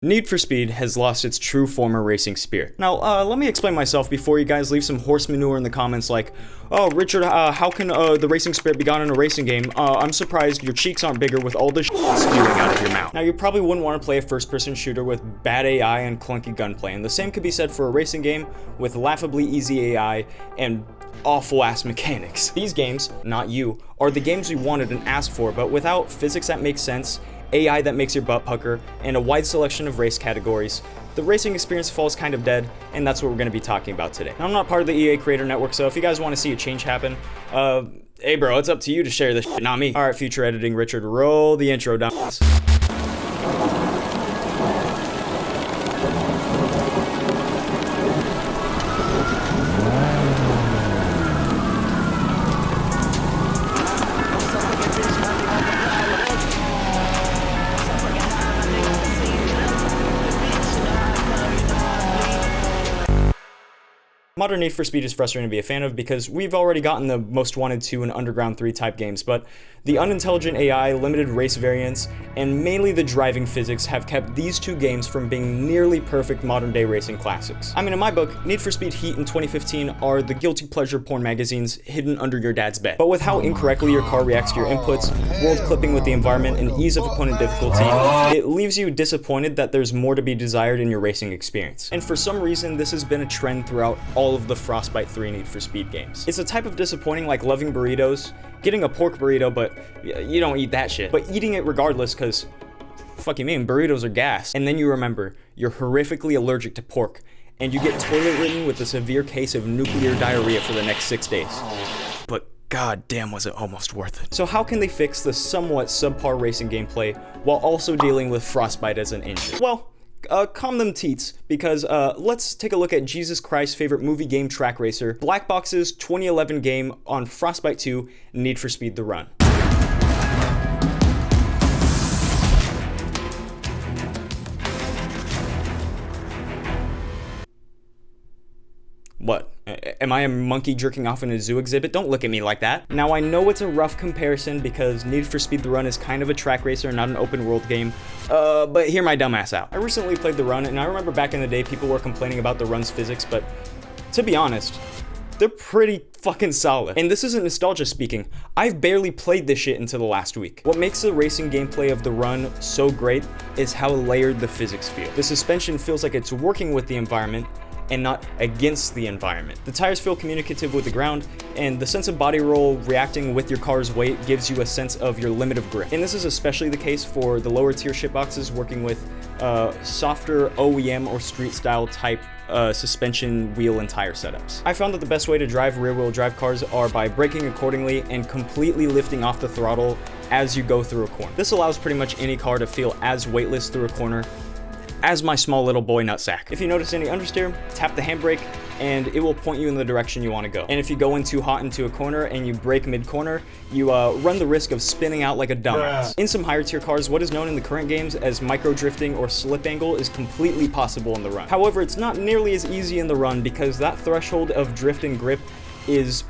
Need for Speed has lost its true former racing spirit. Now, let me explain myself before you guys leave some horse manure in the comments like, oh, Richard, how can the racing spirit be gone in a racing game? I'm surprised your cheeks aren't bigger with all this spewing out of your mouth. Now, you probably wouldn't want to play a first-person shooter with bad AI and clunky gunplay, and the same could be said for a racing game with laughably easy AI and awful-ass mechanics. These games, not you, are the games we wanted and asked for, but without physics that make sense, AI that makes your butt pucker, and a wide selection of race categories, the racing experience falls kind of dead, and that's what we're going to be talking about today. Now, I'm not part of the EA Creator Network, so if you guys want to see a change happen, hey bro, it's up to you to share this shit, not me. Alright, future editing Richard, roll the intro down. Modern Need for Speed is frustrating to be a fan of because we've already gotten the Most Wanted 2 and Underground 3 type games, but the unintelligent AI, limited race variants, and mainly the driving physics have kept these two games from being nearly perfect modern-day racing classics. I mean, in my book, Need for Speed Heat and 2015 are the guilty pleasure porn magazines hidden under your dad's bed. But with how incorrectly your car reacts to your inputs, world clipping with the environment, and ease of opponent difficulty, it leaves you disappointed that there's more to be desired in your racing experience. And for some reason, this has been a trend throughout all of the Frostbite 3 Need for Speed games. It's a type of disappointing like loving burritos, getting a pork burrito, but you don't eat that shit, but eating it regardless because fuck you mean, burritos are gas. And then you remember you're horrifically allergic to pork and you get toilet ridden with a severe case of nuclear diarrhea for the next 6 days. But god damn, was it almost worth it. So how can they fix the somewhat subpar racing gameplay while also dealing with Frostbite as an engine? Well, calm them teats, because let's take a look at Jesus Christ's favorite movie game track racer, Black Box's 2011 game on Frostbite 2, Need for Speed The Run. What? Am I a monkey jerking off in a zoo exhibit? Don't look at me like that. Now, I know it's a rough comparison because Need for Speed The Run is kind of a track racer, not an open world game, but hear my dumb ass out. I recently played The Run, and I remember back in the day people were complaining about The Run's physics, but to be honest, they're pretty fucking solid. And this isn't nostalgia speaking. I've barely played this shit until the last week. What makes the racing gameplay of The Run so great is how layered the physics feel. The suspension feels like it's working with the environment and not against the environment. The tires feel communicative with the ground, and the sense of body roll reacting with your car's weight gives you a sense of your limit of grip. And this is especially the case for the lower tier shitboxes working with softer OEM or street style type suspension, wheel, and tire setups. I found that the best way to drive rear-wheel drive cars are by braking accordingly and completely lifting off the throttle as you go through a corner. This allows pretty much any car to feel as weightless through a corner as my small little boy nutsack. If you notice any understeer, tap the handbrake and it will point you in the direction you want to go. And if you go in too hot into a corner and you brake mid-corner, you run the risk of spinning out like a dumbass. In some higher tier cars, what is known in the current games as micro drifting or slip angle is completely possible in The Run. However, it's not nearly as easy in The Run because that threshold of drift and grip is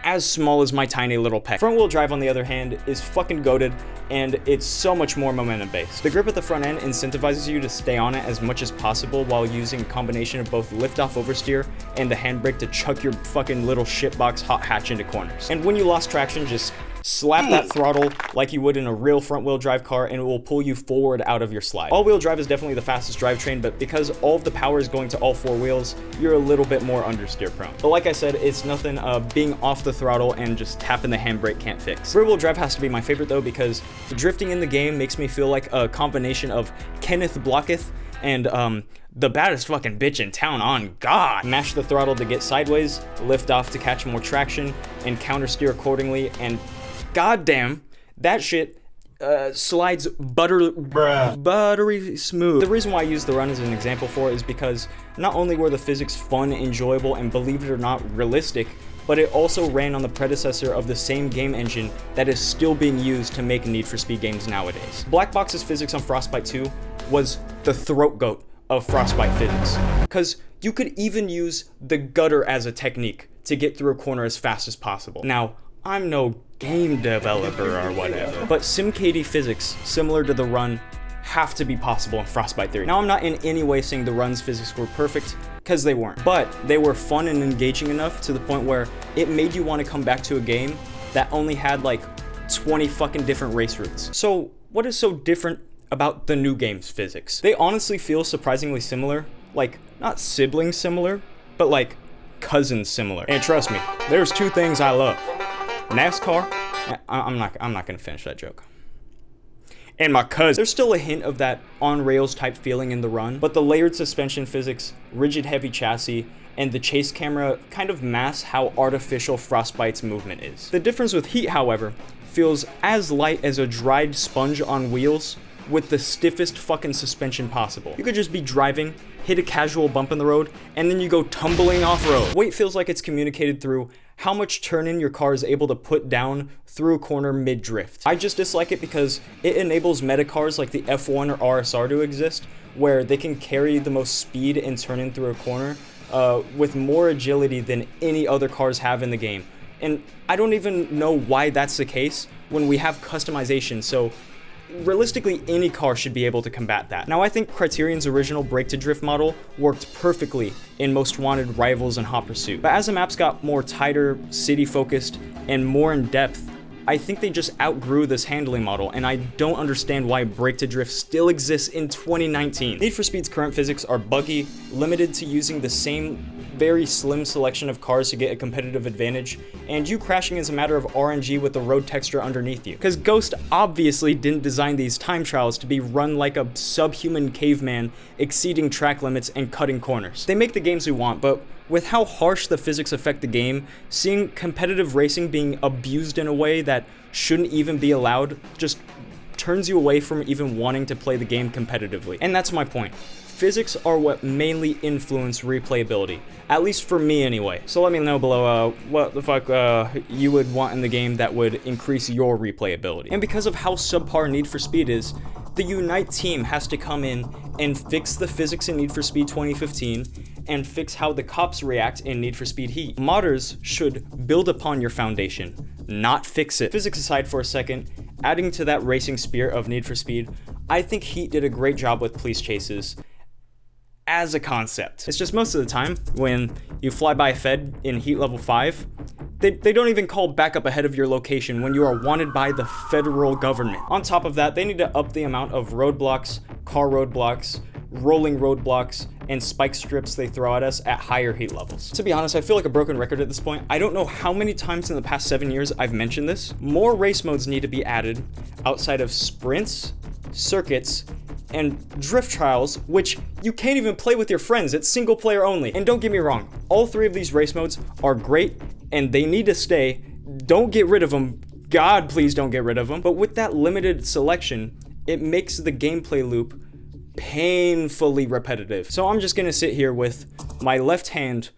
as small as my tiny little pec. Front wheel drive, on the other hand, is fucking goated, and it's so much more momentum based. The grip at the front end incentivizes you to stay on it as much as possible while using a combination of both lift off oversteer and the handbrake to chuck your fucking little shitbox hot hatch into corners. And when you lost traction, just slap that throttle like you would in a real front wheel drive car and it will pull you forward out of your slide. All wheel drive is definitely the fastest drivetrain, but because all of the power is going to all four wheels, you're a little bit more understeer prone. But like I said, it's nothing being off the throttle and just tapping the handbrake can't fix. Rear wheel drive has to be my favorite though, because the drifting in the game makes me feel like a combination of Kenneth Blocketh and the baddest fucking bitch in town, on God. Mash the throttle to get sideways, lift off to catch more traction, and counter steer accordingly, and goddamn, that shit slides buttery smooth. The reason why I use The Run as an example for it is because not only were the physics fun, enjoyable, and believe it or not, realistic, but it also ran on the predecessor of the same game engine that is still being used to make Need for Speed games nowadays. Black Box's physics on Frostbite 2 was the throat goat of Frostbite physics, because you could even use the gutter as a technique to get through a corner as fast as possible. Now, I'm no game developer or whatever, but SimKD physics, similar to The Run, have to be possible in Frostbite 3. Now, I'm not in any way saying the run's physics were perfect, because they weren't, but they were fun and engaging enough to the point where it made you want to come back to a game that only had like 20 fucking different race routes. So what is so different about the new game's physics? They honestly feel surprisingly similar, like not sibling similar, but like cousin similar. And trust me, there's two things I love: NASCAR. I'm not gonna finish that joke. And my cousin. There's still a hint of that on-rails type feeling in the run, but the layered suspension physics, rigid heavy chassis, and the chase camera kind of mask how artificial Frostbite's movement is. The difference with Heat, however, feels as light as a dried sponge on wheels with the stiffest fucking suspension possible. You could just be driving, hit a casual bump in the road, and then you go tumbling off-road. Weight feels like it's communicated through how much turn-in your car is able to put down through a corner mid-drift. I just dislike it because it enables meta cars like the F1 or RSR to exist, where they can carry the most speed and turn-in through a corner with more agility than any other cars have in the game. And I don't even know why that's the case when we have customization, so realistically, any car should be able to combat that. Now, I think Criterion's original brake-to-drift model worked perfectly in Most Wanted, Rivals, and Hot Pursuit. But as the maps got more tighter, city-focused, and more in-depth, I think they just outgrew this handling model, and I don't understand why brake-to-drift still exists in 2019. Need for Speed's current physics are buggy, limited to using the same very slim selection of cars to get a competitive advantage, and you crashing is a matter of RNG with the road texture underneath you. Because Ghost obviously didn't design these time trials to be run like a subhuman caveman, exceeding track limits and cutting corners. They make the games we want, but with how harsh the physics affect the game, seeing competitive racing being abused in a way that shouldn't even be allowed just turns you away from even wanting to play the game competitively. And that's my point. Physics are what mainly influence replayability, at least for me anyway. So let me know below what the fuck you would want in the game that would increase your replayability. And because of how subpar Need for Speed is, the Unite team has to come in and fix the physics in Need for Speed 2015 and fix how the cops react in Need for Speed Heat. Modders should build upon your foundation, not fix it. Physics aside for a second, adding to that racing spirit of Need for Speed, I think Heat did a great job with police chases as a concept. It's just most of the time when you fly by a Fed in Heat level 5, they don't even call backup ahead of your location when you are wanted by the federal government. On top of that, they need to up the amount of roadblocks, car roadblocks, rolling roadblocks, and spike strips they throw at us at higher Heat levels. To be honest, I feel like a broken record at this point. I don't know how many times in the past 7 years I've mentioned this. More race modes need to be added outside of sprints, circuits, and drift trials, which you can't even play with your friends. It's single player only. And don't get me wrong, all three of these race modes are great and they need to stay. Don't get rid of them. God, please don't get rid of them. But with that limited selection, it makes the gameplay loop painfully repetitive. So I'm just gonna sit here with my left hand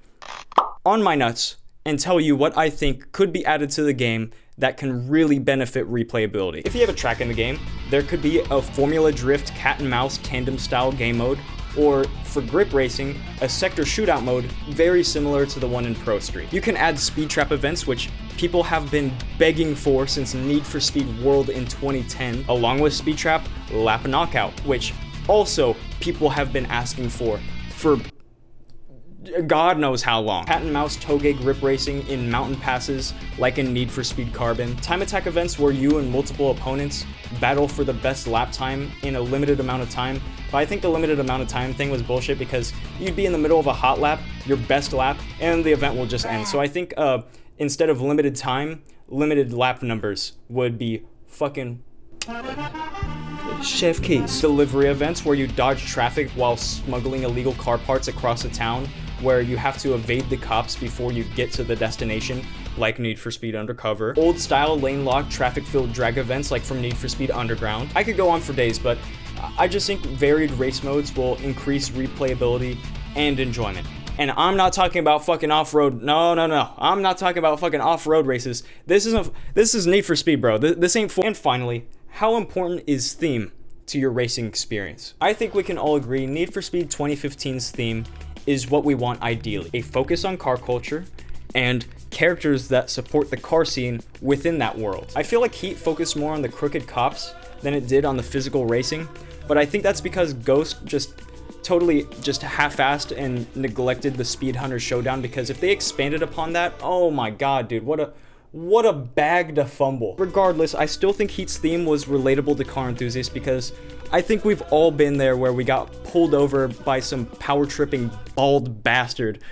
on my nuts and tell you what I think could be added to the game that can really benefit replayability. If you have a track in the game, there could be a Formula Drift cat and mouse tandem style game mode, or for grip racing, a sector shootout mode very similar to the one in Pro Street. You can add speed trap events, which people have been begging for since Need for Speed World in 2010, along with speed trap lap knockout, which also people have been asking for God knows how long. Cat and mouse toge grip racing in mountain passes like in Need for Speed Carbon. Time attack events where you and multiple opponents battle for the best lap time in a limited amount of time. But I think the limited amount of time thing was bullshit because you'd be in the middle of a hot lap, your best lap, and the event will just end. So I think instead of limited time, limited lap numbers would be fucking chef kiss. Delivery events where you dodge traffic while smuggling illegal car parts across a town, where you have to evade the cops before you get to the destination, like Need for Speed Undercover. Old style lane lock traffic filled drag events like from Need for Speed Underground. I could go on for days, but I just think varied race modes will increase replayability and enjoyment. And I'm not talking about fucking off-road. No. I'm not talking about fucking off-road races. This is Need for Speed, bro. This ain't for. And finally, how important is theme to your racing experience? I think we can all agree Need for Speed 2015's theme is what we want ideally. A focus on car culture and characters that support the car scene within that world. I feel like Heat focused more on the crooked cops than it did on the physical racing, but I think that's because Ghost just totally just half-assed and neglected the Speed Hunter Showdown, because if they expanded upon that, oh my god, dude, what a bag to fumble. Regardless, I still think Heat's theme was relatable to car enthusiasts, because I think we've all been there where we got pulled over by some power-tripping bald bastard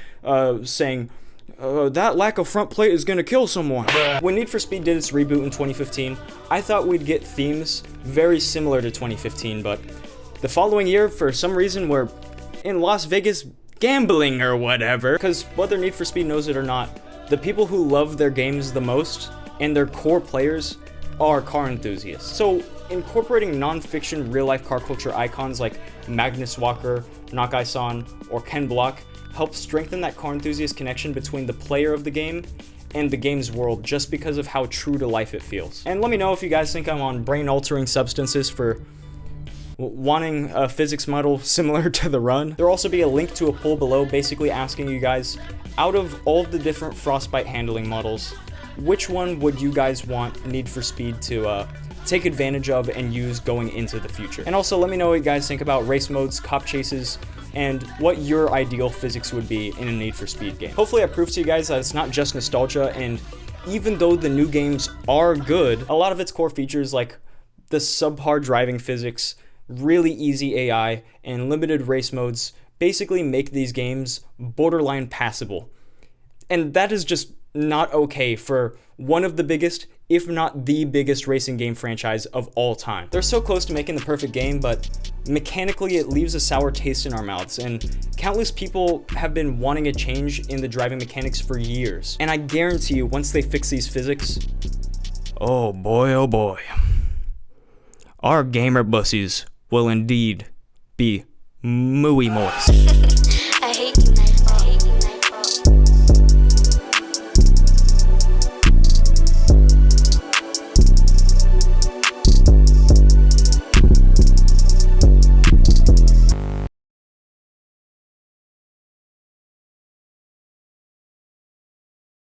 saying, that lack of front plate is gonna kill someone. When Need for Speed did its reboot in 2015, I thought we'd get themes very similar to 2015, but the following year, for some reason, we're in Las Vegas gambling or whatever. Because whether Need for Speed knows it or not, the people who love their games the most and their core players are car enthusiasts. So incorporating non-fiction real-life car culture icons like Magnus Walker, Nakai-san, or Ken Block helps strengthen that car enthusiast connection between the player of the game and the game's world, just because of how true to life it feels. And let me know if you guys think I'm on brain-altering substances for wanting a physics model similar to the Run. There'll also be a link to a poll below basically asking you guys, out of all the different Frostbite handling models, which one would you guys want Need for Speed to take advantage of and use going into the future? And also let me know what you guys think about race modes, cop chases, and what your ideal physics would be in a Need for Speed game. Hopefully I proved to you guys that it's not just nostalgia, and even though the new games are good, a lot of its core features like the subpar driving physics, really easy AI, and limited race modes basically make these games borderline passable. And that is just not okay for one of the biggest, if not the biggest racing game franchise of all time. They're so close to making the perfect game, but mechanically it leaves a sour taste in our mouths, and countless people have been wanting a change in the driving mechanics for years. And I guarantee you, once they fix these physics, oh boy, our gamer bussies will indeed be mooey moist. I hate you,